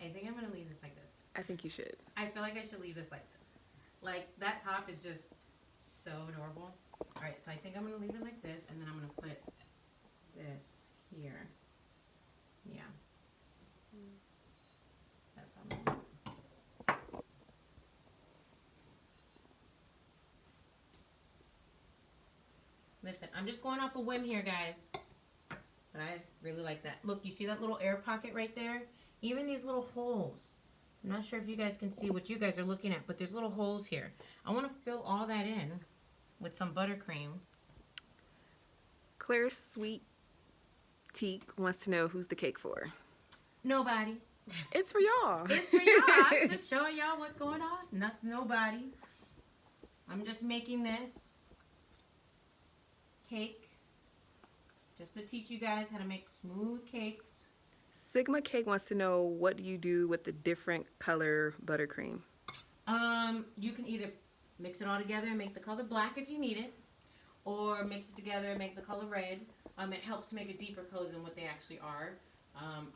think I'm going to leave this like this. I think you should. I feel like I should leave this like this. Like, that top is just so adorable. Alright, so I think I'm going to leave it like this, and then I'm going to put this here. Yeah. That's how I'm going to do it. Listen, I'm just going off a whim here, guys. But I really like that. Look, you see that little air pocket right there? Even these little holes. I'm not sure if you guys can see what you guys are looking at, but there's little holes here. I want to fill all that in with some buttercream. Claire Sweet Teak wants to know who's the cake for. Nobody. It's for y'all. It's for y'all. I'm just showing y'all what's going on. Nobody. I'm just making this cake just to teach you guys how to make smooth cakes. Sigma Cake wants to know, what do you do with the different color buttercream? You can either mix it all together and make the color black if you need it, or mix it together and make the color red. It helps make a deeper color than what they actually are.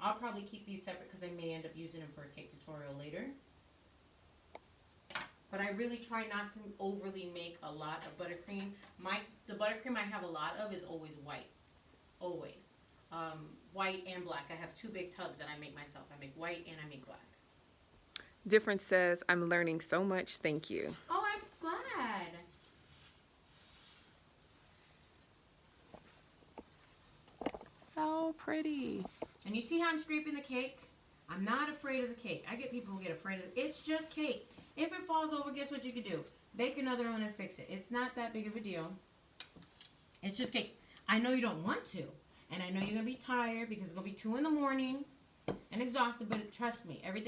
I'll probably keep these separate because I may end up using them for a cake tutorial later. But I really try not to overly make a lot of buttercream. The buttercream I have a lot of is always white. Always. White and black. I have 2 big tubs that I make myself. I make white and I make black. Difference says, I'm learning so much. Thank you. Oh, I'm glad. So pretty. And you see how I'm scraping the cake? I'm not afraid of the cake. I get people who get afraid of it. It's just cake. If it falls over, guess what you can do? Bake another one and fix it. It's not that big of a deal. It's just cake. I know you don't want to. And I know you're going to be tired because it's going to be 2 in the morning and exhausted. But trust me, everything